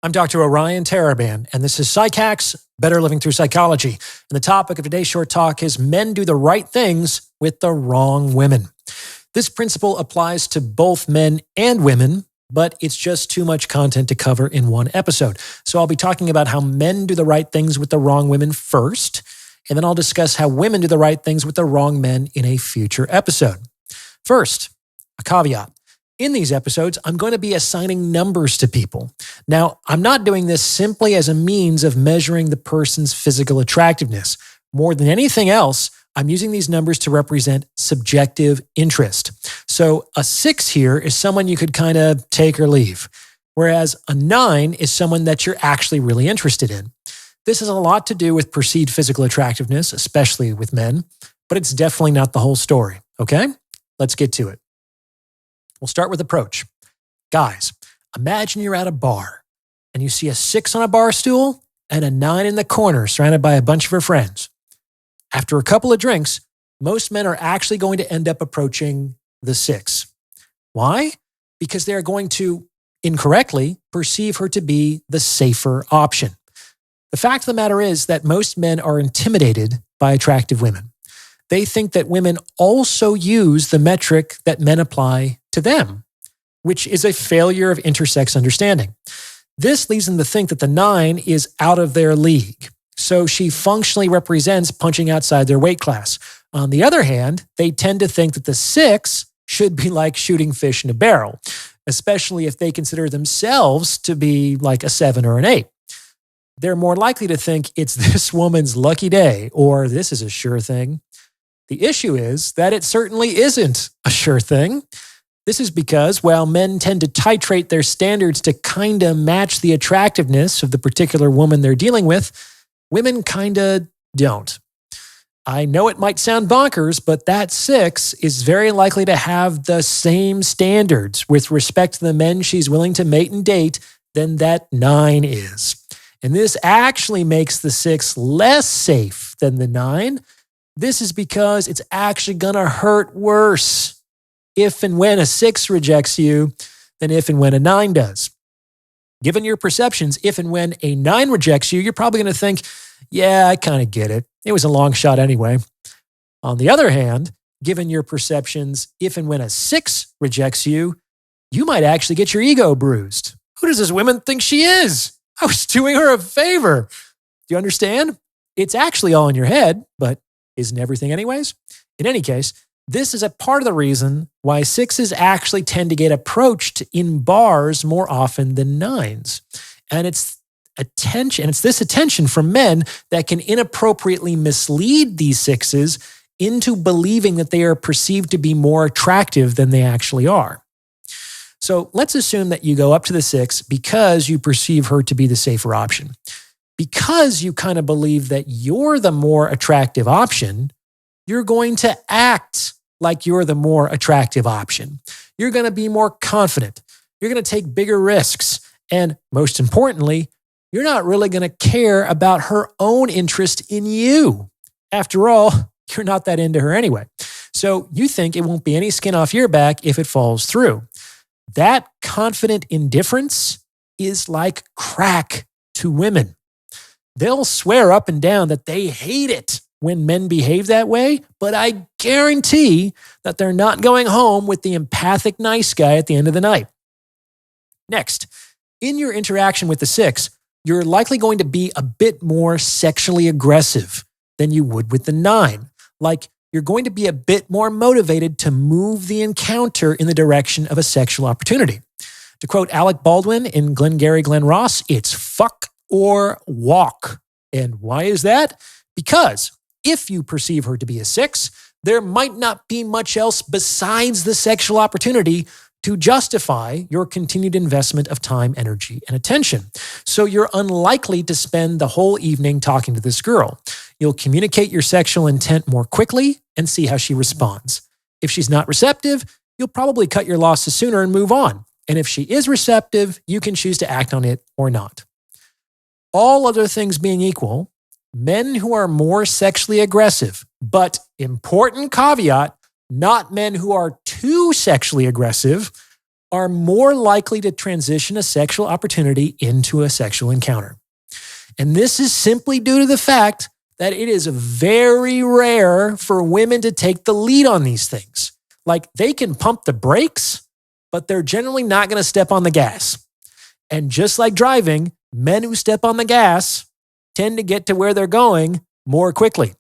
I'm Dr. Orion Taraban, and this is PsycHacks, Better Living Through Psychology. And the topic of today's short talk is men do the right things with the wrong women. This principle applies to both men and women, but it's just too much content to cover in one episode. So I'll be talking about how men do the right things with the wrong women first, and then I'll discuss how women do the right things with the wrong men in a future episode. First, a caveat. In these episodes, I'm going to be assigning numbers to people. Now, I'm not doing this simply as a means of measuring the person's physical attractiveness. More than anything else, I'm using these numbers to represent subjective interest. So a 6 here is someone you could kind of take or leave, whereas a 9 is someone that you're actually really interested in. This has a lot to do with perceived physical attractiveness, especially with men, but it's definitely not the whole story, okay? Let's get to it. We'll start with approach. Guys, imagine you're at a bar and you see a 6 on a bar stool and a 9 in the corner surrounded by a bunch of her friends. After a couple of drinks, most men are actually going to end up approaching the 6. Why? Because they're going to incorrectly perceive her to be the safer option. The fact of the matter is that most men are intimidated by attractive women. They think that women also use the metric that men apply to them, which is a failure of intersex understanding. This leads them to think that the 9 is out of their league. So she functionally represents punching outside their weight class. On the other hand, they tend to think that the 6 should be like shooting fish in a barrel, especially if they consider themselves to be like a 7 or an 8. They're more likely to think it's this woman's lucky day or this is a sure thing. The issue is that it certainly isn't a sure thing. This is because while men tend to titrate their standards to kind of match the attractiveness of the particular woman they're dealing with, women kind of don't. I know it might sound bonkers, but that 6 is very likely to have the same standards with respect to the men she's willing to mate and date than that 9 is. And this actually makes the 6 less safe than the 9. This is because it's actually going to hurt worse if and when a 6 rejects you than if and when a 9 does. Given your perceptions, if and when a 9 rejects you, you're probably going to think, yeah, I kind of get it. It was a long shot anyway. On the other hand, given your perceptions, if and when a 6 rejects you, you might actually get your ego bruised. Who does this woman think she is? I was doing her a favor. Do you understand? It's actually all in your head, but isn't everything anyways? In any case, this is a part of the reason why 6s actually tend to get approached in bars more often than 9s. And it's this attention from men that can inappropriately mislead these 6s into believing that they are perceived to be more attractive than they actually are. So let's assume that you go up to the 6 because you perceive her to be the safer option. Because you kind of believe that you're the more attractive option, you're going to act like you're the more attractive option. You're going to be more confident. You're going to take bigger risks. And most importantly, you're not really going to care about her own interest in you. After all, you're not that into her anyway. So you think it won't be any skin off your back if it falls through. That confident indifference is like crack to women. They'll swear up and down that they hate it when men behave that way, but I guarantee that they're not going home with the empathic nice guy at the end of the night. Next, in your interaction with the 6, you're likely going to be a bit more sexually aggressive than you would with the 9. Like, you're going to be a bit more motivated to move the encounter in the direction of a sexual opportunity. To quote Alec Baldwin in Glengarry Glen Ross, it's fuck or walk. And why is that? Because if you perceive her to be a 6, there might not be much else besides the sexual opportunity to justify your continued investment of time, energy, and attention. So you're unlikely to spend the whole evening talking to this girl. You'll communicate your sexual intent more quickly and see how she responds. If she's not receptive, you'll probably cut your losses sooner and move on. And if she is receptive, you can choose to act on it or not. All other things being equal, men who are more sexually aggressive, but important caveat, not men who are too sexually aggressive, are more likely to transition a sexual opportunity into a sexual encounter. And this is simply due to the fact that it is very rare for women to take the lead on these things. Like, they can pump the brakes, but they're generally not going to step on the gas. And just like driving, men who step on the gas tend to get to where they're going more quickly.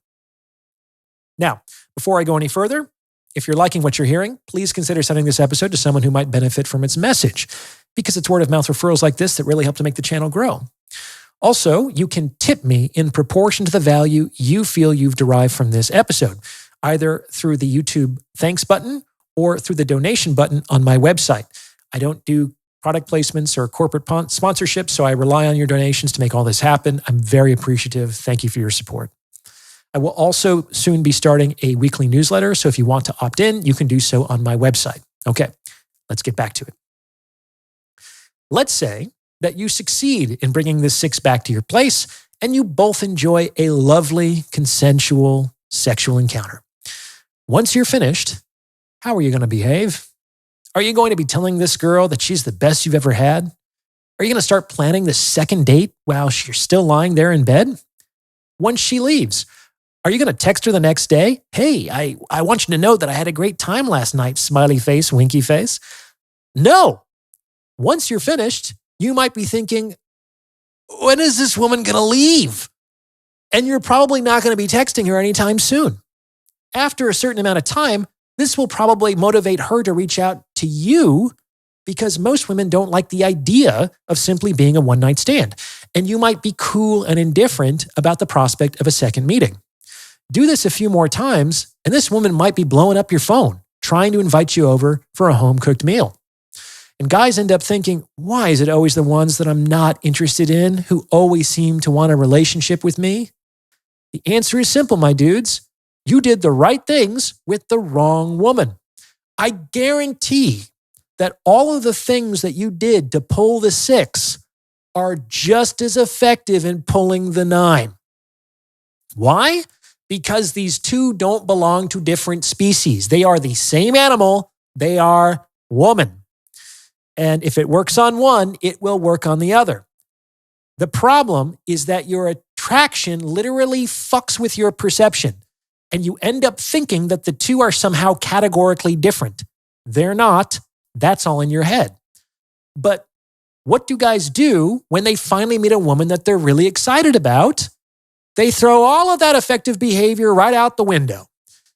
Now, before I go any further, if you're liking what you're hearing, please consider sending this episode to someone who might benefit from its message, because it's word of mouth referrals like this that really help to make the channel grow. Also, you can tip me in proportion to the value you feel you've derived from this episode, either through the YouTube thanks button or through the donation button on my website. I don't do product placements or corporate sponsorships, so I rely on your donations to make all this happen. I'm very appreciative. Thank you for your support. I will also soon be starting a weekly newsletter, so if you want to opt in, you can do so on my website. Okay, let's get back to it. Let's say that you succeed in bringing this 6 back to your place, and you both enjoy a lovely, consensual sexual encounter. Once you're finished, how are you going to behave? Are you going to be telling this girl that she's the best you've ever had? Are you going to start planning the second date while you're still lying there in bed? Once she leaves, are you going to text her the next day? Hey, I want you to know that I had a great time last night, smiley face, winky face. No. Once you're finished, you might be thinking, when is this woman going to leave? And you're probably not going to be texting her anytime soon. After a certain amount of time, this will probably motivate her to reach out to you, because most women don't like the idea of simply being a one-night stand. And you might be cool and indifferent about the prospect of a second meeting. Do this a few more times, and this woman might be blowing up your phone, trying to invite you over for a home-cooked meal. And guys end up thinking, why is it always the ones that I'm not interested in who always seem to want a relationship with me? The answer is simple, my dudes. You did the right things with the wrong woman. I guarantee that all of the things that you did to pull the 6 are just as effective in pulling the 9. Why? Because these two don't belong to different species. They are the same animal. They are woman. And if it works on one, it will work on the other. The problem is that your attraction literally fucks with your perception, and you end up thinking that the two are somehow categorically different. They're not. That's all in your head. But what do guys do when they finally meet a woman that they're really excited about? They throw all of that effective behavior right out the window.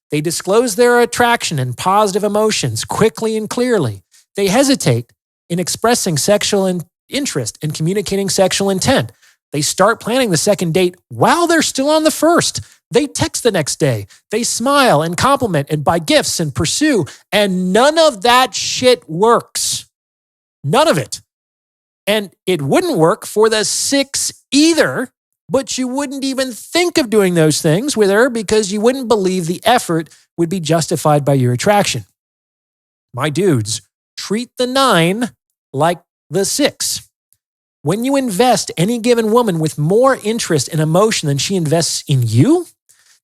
They disclose their attraction and positive emotions quickly and clearly. They hesitate in expressing sexual interest and communicating sexual intent. They start planning the second date while they're still on the first. They text the next day. They smile and compliment and buy gifts and pursue. And none of that shit works. None of it. And it wouldn't work for the 6 either, but you wouldn't even think of doing those things with her because you wouldn't believe the effort would be justified by your attraction. My dudes, treat the 9 like the 6. When you invest any given woman with more interest and emotion than she invests in you,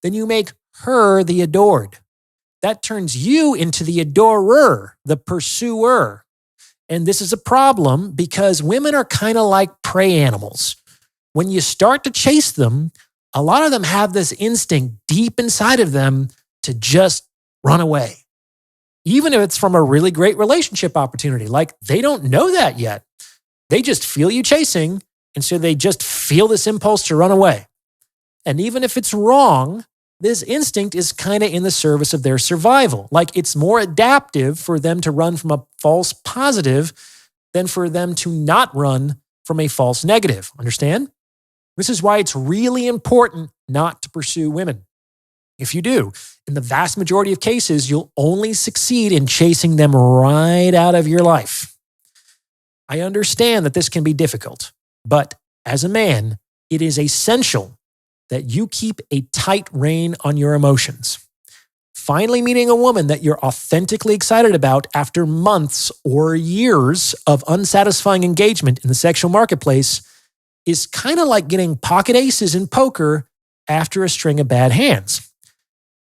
then you make her the adored. That turns you into the adorer, the pursuer. And this is a problem because women are kind of like prey animals. When you start to chase them, a lot of them have this instinct deep inside of them to just run away. Even if it's from a really great relationship opportunity, like they don't know that yet. They just feel you chasing, and so they just feel this impulse to run away. And even if it's wrong, this instinct is kind of in the service of their survival. Like it's more adaptive for them to run from a false positive than for them to not run from a false negative. Understand? This is why it's really important not to pursue women. If you do, in the vast majority of cases, you'll only succeed in chasing them right out of your life. I understand that this can be difficult, but as a man, it is essential that you keep a tight rein on your emotions. Finally meeting a woman that you're authentically excited about after months or years of unsatisfying engagement in the sexual marketplace is kind of like getting pocket aces in poker after a string of bad hands.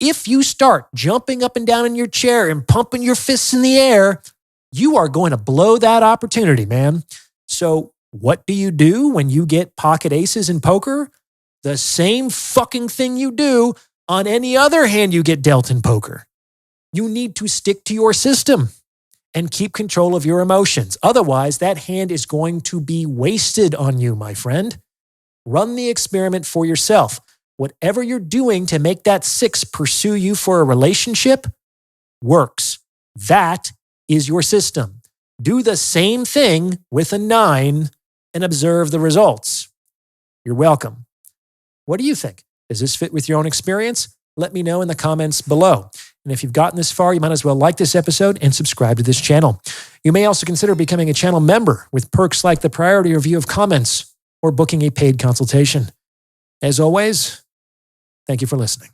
If you start jumping up and down in your chair and pumping your fists in the air, you are going to blow that opportunity, man. So what do you do when you get pocket aces in poker? The same fucking thing you do on any other hand you get dealt in poker. You need to stick to your system and keep control of your emotions. Otherwise, that hand is going to be wasted on you, my friend. Run the experiment for yourself. Whatever you're doing to make that 6 pursue you for a relationship works. That is your system. Do the same thing with a 9 and observe the results. You're welcome. What do you think? Does this fit with your own experience? Let me know in the comments below. And if you've gotten this far, you might as well like this episode and subscribe to this channel. You may also consider becoming a channel member with perks like the priority review of comments or booking a paid consultation. As always, thank you for listening.